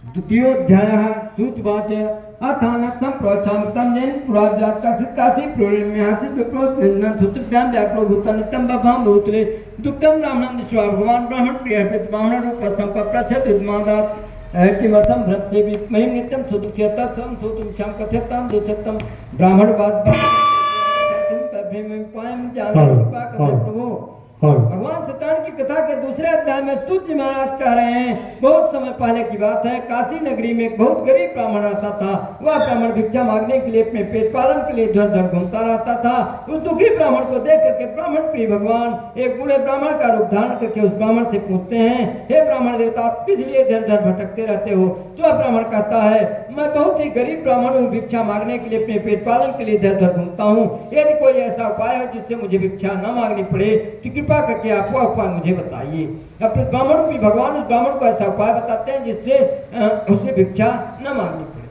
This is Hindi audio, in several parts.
द्वितीयोऽध्यायः सूतवाच अथानर्थं प्रोत्साहं जैन पुराजात काशी प्रोरम्यासि विप्रोत्न सुतभ्यां व्याप्रो भूतानित्यं बभां भूतले दुक्तं ब्राह्मणं विश्वा भगवान ब्राह्मण प्रियः ब्राह्मण रूपस्थं पप्रच्छत् उद्मादात् किमर्थं भ्रमसे महिं नित्यं सुदुःख्यतं सुतुक्षां कथ्यतां दुःखतं ब्राह्मणवाद पायं जान कृपा कथय प्रभु। भगवान सत्यनारायण की कथा के दूसरे अध्याय में सूत जी महाराज कह रहे हैं, बहुत समय पहले की बात है, काशी नगरी में एक बहुत गरीब ब्राह्मण रहता था। वह ब्राह्मण भिक्षा मांगने के लिए अपने पेट पालन के लिए इधर उधर घूमता रहता था। उस दुखी ब्राह्मण को देख करके ब्राह्मण प्रिय भगवान एक बूढ़े ब्राह्मण का रूप धारण करके उस ब्राह्मण से पूछते हैं, हे ब्राह्मण देवता, आप किस लिए इधर उधर भटकते रहते हो? तो वह ब्राह्मण कहता है, मैं बहुत ही गरीब ब्राह्मण हूँ, भिक्षा मांगने के लिए अपने पेट पालन के लिए इधर उधर घूमता हूँ। यदि कोई ऐसा उपाय है जिससे मुझे भिक्षा न मांगनी पड़े तो कृपा करके आप वो उपाय मुझे बताइए। अपने ब्राह्मण भी भगवान उस ब्राह्मण को ऐसा उपाय बताते हैं जिससे उसे भिक्षा न मांगनी पड़े।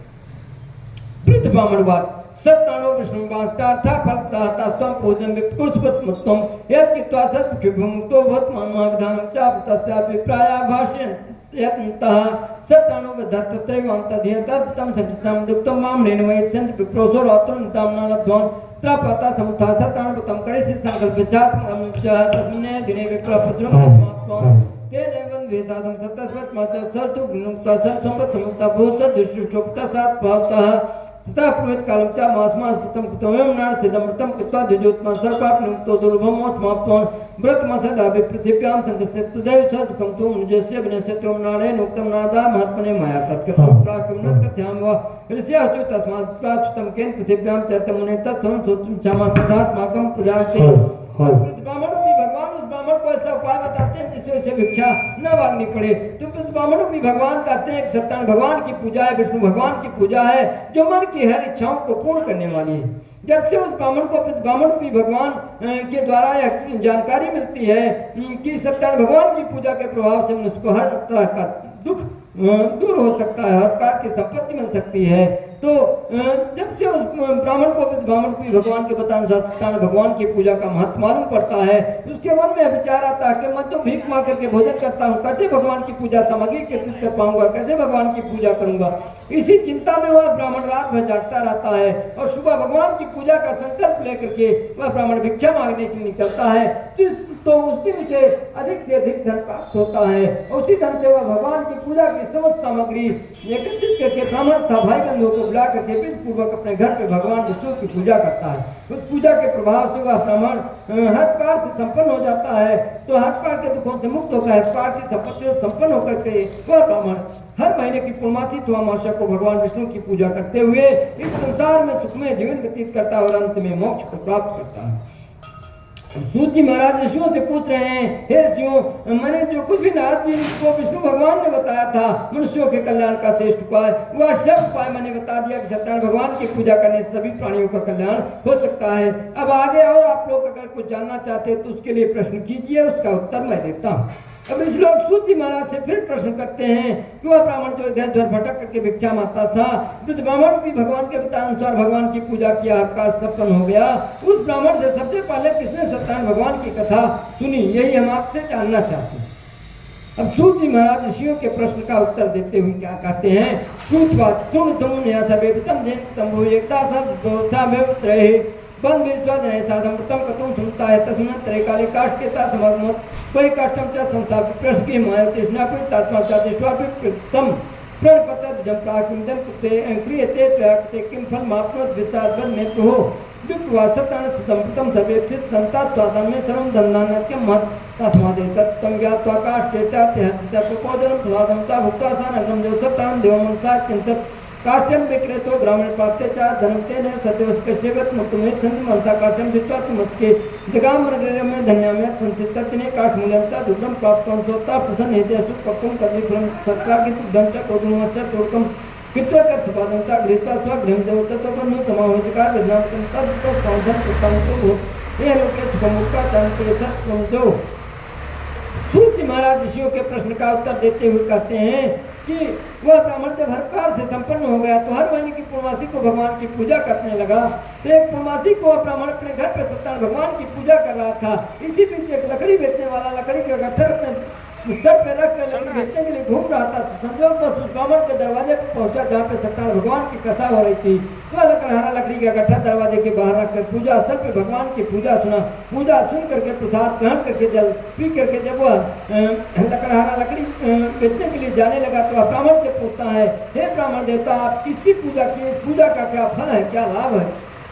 वृद्ध ब्राह्मणवाद सत्तानो विष्णुवास्तार्था फलतार्था स्वं पूजन विपुष्पत्मत्वं यत्कित्वा सत्किभुक्तो भवत्मानमागधानं चापतस्या विप्राया भाष्यन् यत्नतः सत्तानो विधत्तत्रैवान्तधियतत्तं सचितं दुक्तं मामनेन वैत्सन्ति विप्रोसो रात्रं नालब्ध्वान् त्रपता समुत्था सत्तानुपतं करिसित् संकल्पचात्मं च तस्मिन् दिने विप्लवपुत्रं समाप्तवान् तेन वन्देसादं सत्तस्वत्माच सतुग्नुक्ता संपत्समुत्था भूतदुष्टुप्तसात् भवतः तथा प्रवेद कालम च मासमासुतम कुतमेव नारसिदमृतम कृत्वा द्विजोत्मा सर्पापनुक्तो दुर्लभम समाप्तवान् व्रतमसदा विपृथिव्यां संतस्य तदैव सदुखं तु मुनिजस्य विनश्यत्वं नारेण उक्तं नादा महात्मने मया तत्कृतं प्राक्यं न कथयां वा ऋष्याश्चु तस्मात् प्राच्युतं केन पृथिव्यां चैतमुने तत्समं सोतुं क्षमासदात्माकं प्रजाते। ब्राह्मण भी भगवान उस ब्राह्मण को ऐसा उपाय बताते हैं जिससे उसे भिक्षा न मांगनी पड़े। तो उस ब्राह्मण भी भगवान कहते हैं सत्यनारायण भगवान की पूजा है, विष्णु भगवान की पूजा है जो मन की हर इच्छाओं को पूर्ण करने वाली है। जब से उस ब्राह्मण को ब्राह्मण भी भगवान के द्वारा यह जानकारी मिलती है कि सत्यनारायण भगवान की पूजा के प्रभाव से उसको हर तरह का दुख दूर हो सकता है, हर प्रकार की संपत्ति मिल सकती है। तो जब से उस ब्राह्मण को भगवान के बताने सत्यनारायण भगवान की पूजा का महत्व मालूम पड़ता है, उसके मन में विचार आता है कि मैं तो भीख मांग करके भोजन करता हूँ, कैसे भगवान की पूजा सामग्री एकत्रित कर पाऊंगा, कैसे भगवान की पूजा करूंगा। इसी चिंता में वह ब्राह्मण रात भर जागता रहता है और सुबह भगवान की पूजा का संकल्प लेकर के वह ब्राह्मण भिक्षा मांगने के लिए निकलता है। तो उससे उसे अधिक से अधिक धन प्राप्त होता है और उसी धन से वह भगवान की पूजा की समस्त सामग्री एकत्रित करके ब्राह्मण था भाई बंधुओं को बुला करके विधि पूर्वक अपने घर पे भगवान विष्णु की पूजा करता है। उस पूजा के प्रभाव से वह ब्राह्मण हर प्रकार से संपन्न हो जाता है, तो हर प्रकार के दुखों से मुक्त होता है, हर प्रकार की संपत्तियों से संपन्न होकर के वह ब्राह्मण हर महीने की पूर्णमासी अमावस्या को भगवान विष्णु की पूजा करते हुए इस संसार में सुखमय जीवन व्यतीत करता है और अंत में मोक्ष को प्राप्त करता है। सूत जी महाराज ऋषियों से पूछ रहे हैं, हे ऋषियों, मैंने जो कुछ भी नारद जी को विष्णु भगवान ने बताया था मनुष्यों के कल्याण का श्रेष्ठ उपाय, वह सब उपाय मैंने बता दिया कि सत्यनारायण भगवान की पूजा करने से सभी प्राणियों का कल्याण हो सकता है। अब आगे और आप लोग अगर कुछ जानना चाहते हैं तो उसके लिए प्रश्न कीजिए, उसका उत्तर मैं देता हूँ। अब इस लोग सूत जी महाराज से फिर प्रश्न करते हैं कि वह ब्राह्मण जो इधर उधर भटक करके भिक्षा मांगता था, तो ब्राह्मण भी भगवान के बताए अनुसार भगवान की पूजा किया, आपका सत्संग हो गया, उस ब्राह्मण से सबसे पहले किसने सत्यनारायण भगवान की कथा सुनी, यही हम आपसे जानना चाहते हैं। अब सूत जी महाराज ऋषियों के प्रश्न का उत्तर देते हुए क्या कहते हैं, सूतवाद सुन तुम यह सबे तंबु एकता सब बंद विश्वास साधमृतम कथम सुनता है तस्मत् त्रय काले काष्ठ के साथ समग्र कोई काष्ठम च संसार प्रश्न की माया तृष्णा कुछ तात्मा चातिष्वापितम प्रणपतद जंप्राकिंदम कुते क्रियते त्वयाक्ते किम फल माप्नोत विस्तारवन में तो हो विप्रवासतान संपतम सर्वेक्षित संता स्वादन में सर्वं दन्नान्यक्यम मत तस्मादे तत्तम ज्ञात्वा काष्ठे चात्यहत्य प्रपोदनम स्वादमता भुक्तासानगम जो सतान देवमनसा चिंतत काष्ठम विक्रेतो ब्राह्मण प्राप्ते च धनते न सत्यवस्के सेवत मुक्तमे संधि मनसा काष्ठम वित्वात् मुक्के जगाम मृगरे में धन्या में संचितने काष्ठ मूल्यंता दुर्गम प्राप्त सोता प्रसन्न हेते सुख पक्कम कवि फलम सत्रागित दंत कोदुमच्च तोकम कित्वा का सुपादंता गृहता स्व गृह देवता तो बन्नु समाहोजकार विद्यापन तब तो साधन उत्तम हो ये लोके सुखमुक्ता चांते सत्संतो। सूत जी महाराज ऋषियों के प्रश्न का उत्तर देते हुए कहते हैं कि वह ब्राह्मण जब हर प्रकार से संपन्न हो गया तो हर महीने की पूर्णमासी को भगवान की पूजा करने लगा। तो एक पूर्णमासी को ब्राह्मण अपने घर पर सत्यनारायण भगवान की पूजा कर रहा था। इसी बीच एक लकड़ी बेचने वाला लकड़ी के गट्ठर अपने सर पे रख कर लकड़ी बेचने के लिए घूम रहा था। संजोग बस उस ब्राह्मण के दरवाजे पर पहुंचा जहाँ पे सत्यनारायण भगवान की कथा हो रही थी। तो लकड़हारा लकड़ी का गट्ठा दरवाजे के बाहर रखकर पूजा स्थल पे भगवान की पूजा सुना। पूजा सुन करके प्रसाद ग्रहण करके जल पी करके जब वह लकड़हारा लकड़ी बेचने के लिए जाने लगा तो ब्राह्मण से पूछता है, हे ब्राह्मण देवता, आप किसकी पूजा की? पूजा का क्या फल है, क्या लाभ है?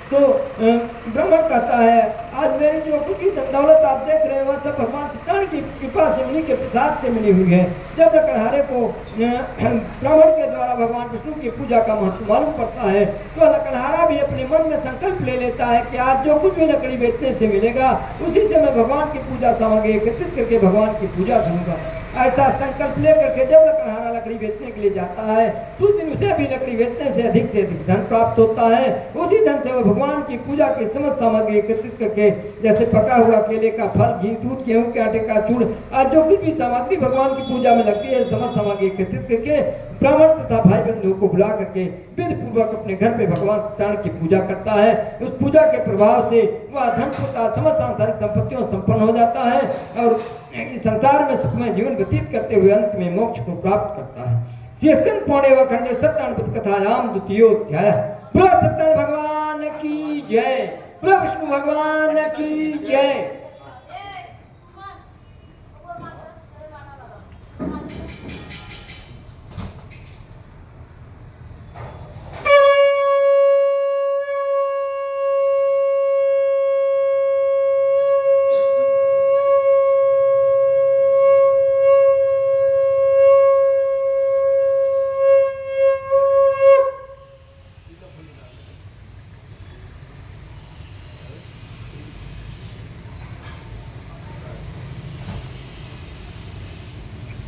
तो ब्राह्मण कहता है, आज मेरी जो कुछ दौलत आप देख रहे हो वह सब भगवान सत्यनारायण की कृपा से मिली, के प्रसाद से मिली हुई है। जब लकड़हारे को ब्राह्मण के द्वारा भगवान विष्णु की पूजा का महत्व मालूम पड़ता है तो लकड़हारा भी अपने मन में संकल्प ले लेता है कि आज जो कुछ भी लकड़ी बेचने से मिलेगा उसी से मैं भगवान की पूजा सामग्री एकत्रित करके भगवान की पूजा करूंगा। ऐसा संकल्प लेकर के जब लकड़हारा लकड़ी बेचने के लिए जाता है तो उस दिन उसे भी लकड़ी बेचने से अधिक धन प्राप्त होता है। उसी धन से वह भगवान की पूजा की समस्त सामग्री एकत्रित करके, जैसे पका हुआ केले का फल, घी, दूध, गेहूं के आटे का चूड़, आज जो कुछ भी सामग्री भगवान की पूजा में लगती है समस्त सामग्री एकत्रित करके ब्राह्मण तथा भाई बंधुओं को बुला करके विधि पूर्वक अपने घर पे भगवान सत्यनारायण की पूजा करता है। उस पूजा के प्रभाव से वह धन तथा समस्त सांसारिक संपत्तियों संपन्न हो जाता है और इस संसार में सुखमय जीवन व्यतीत करते हुए अंत में मोक्ष को प्राप्त करता है। शेषकन पौणे व खंडे सत्यनारायण कथायाम द्वितीयोध्याय। प्रभु सत्यनारायण भगवान की जय, प्रभु विष्णु भगवान की जय।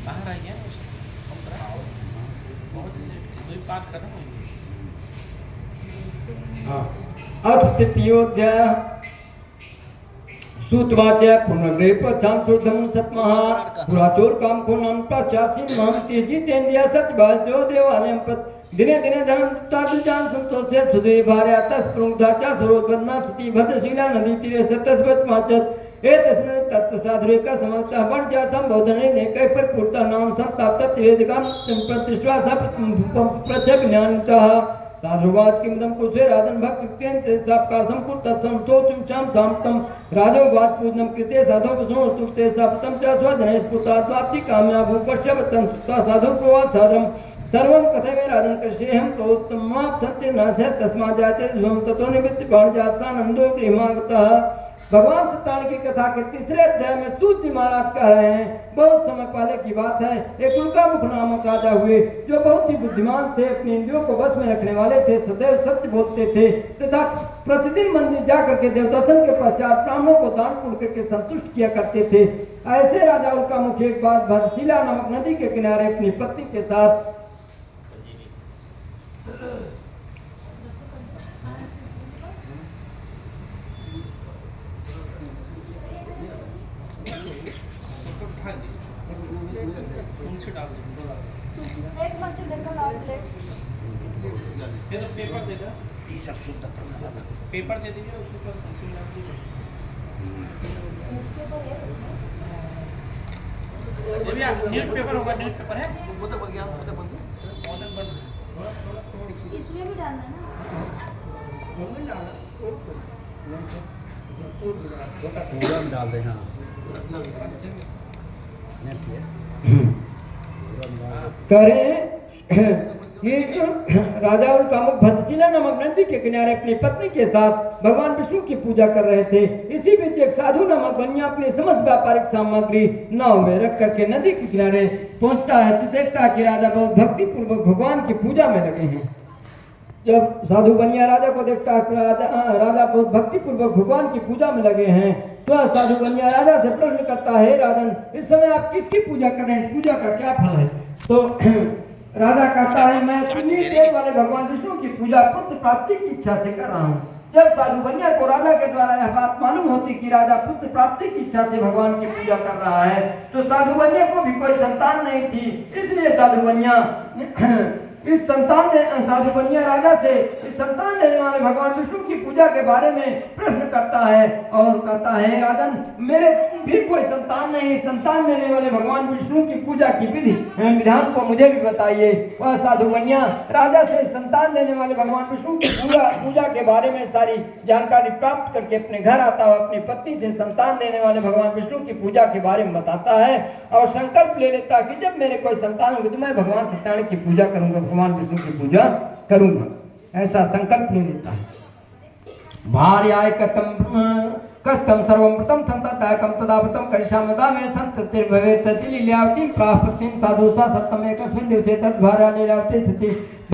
बाहर आई है बात कर तृतीयोध्याय। सूतवाच्य पुनर्देव पच्छाम सुधम सतमः पुराचोर काम को नाम प्रचासी महम तेजी तेंदिया सत्यभाज जो देवालयम पद दिने दिने धन ताबिजान संतोष से सुधे भार्या तस्प्रुंगधाचा सरोवरना सती भद्रशिला नदी तीरे सतस्वत माचत ए तस्में तत्व साधुरे का समस्ता बन जातम बोधने ने कई पर पूर्ता नाम संताप्त वेदिकाम प्रतिश्वास प्रचक ज्ञानतः साधुवाच किमदम कुसे राजन भक्त कृत्यंते सबका संपूर्ण तत्संतो चुमचाम सामतम राजोवाच पूजनम कृते साधु वसो सुक्ते सप्तम च स्वधने स्फुतात्वाप्ति कामयाभू पश्यवतन सुता साधु प्रवाद साधम सर्वं कथमे राजन कृष्यहं तो उत्तमाप सत्य नाथ तस्मा जाते ध्वम ततो निमित्त बाण जाता नंदो गृहमागतः। भगवान सत्यनारायण की कथा के तीसरे अध्याय में सूत जी महाराज कह रहे हैं, बहुत समय पहले की बात है। एक उल्कामुख नामक राजा हुए जो बहुत ही बुद्धिमान थे, अपने इंद्रियों को वश में रखने वाले थे, सदैव सत्य बोलते थे तथा प्रतिदिन मंदिर जाकर के देवदर्शन के पश्चात ब्राह्मणों को दान पुण्य करके संतुष्ट किया करते थे। ऐसे राजा उल्कामुख एक बार भद्रशिला नामक नदी के किनारे अपनी पत्नी के साथ एक मत देखो ना प्लेट ये तो पेपर दे दो, ये सब शुद्ध पेपर दे दीजिए उसके ऊपर पेंसिल डाल दीजिए। भैया न्यूज़पेपर होगा, न्यूज़पेपर है वो तो बन गया, वो तो बन गया, इसमें भी डालना है ना, डाल दे। हाँ करें ये राजा उल्कामुख भद्रशिला नामक नदी के किनारे अपनी पत्नी के साथ भगवान विष्णु की पूजा कर रहे थे। इसी बीच एक साधु नामक बनिया अपनी समस्त व्यापारिक सामग्री नाव में रख करके नदी के किनारे पहुंचता है तो देखता है कि राजा बहुत भक्ति पूर्वक भगवान की पूजा में लगे हैं। जब साधु बनिया राजा को देखता है कि राजा बहुत भक्ति पूर्वक भगवान की पूजा में लगे हैं तो साधु बनिया राजा से प्रश्न करता है, राजन इस समय आप किसकी पूजा कर रहे हैं, पूजा का क्या फल है? तो राजा कहता है, मैं तुम्हें देव वाले भगवान विष्णु की पूजा पुत्र प्राप्ति की इच्छा से कर रहा हूँ। जब साधु बनिया को राजा के द्वारा यह बात मालूम होती कि राजा पुत्र प्राप्ति की इच्छा से भगवान की पूजा कर रहा है तो साधु बनिया को भी कोई संतान नहीं थी, इसलिए साधु बनिया साधु बनिया राजा से इस संतान देने वाले भगवान विष्णु की पूजा पूजा के बारे में प्रश्न करता है और कहता है राजन मेरे भी कोई संतान नहीं, संतान देने वाले भगवान विष्णु की पूजा की विधि विधान को मुझे भी बताइए। वह साधु कन्या राजा से संतान देने वाले भगवान विष्णु की पूजा के बारे में सारी जानकारी प्राप्त करके अपने घर आता है, अपनी पत्नी से संतान देने वाले भगवान विष्णु की पूजा के बारे में बताता है और संकल्प ले लेता कि जब मेरे कोई संतान होगी तो मैं भगवान सत्यानारायण की पूजा करूंगा, भगवान विष्णु की पूजा करूंगा, ऐसा संकल्प ले लेता है। भार्याय कथम सर्वमृतम संततायकम तदावृतम करिष्यामि मे संततिर्भवेत् तचिलील्यावतीं प्रापत्तिं साधुसा सप्तमे एकस्मिन् दिवसे तद्भार्या लीलावती स्थिति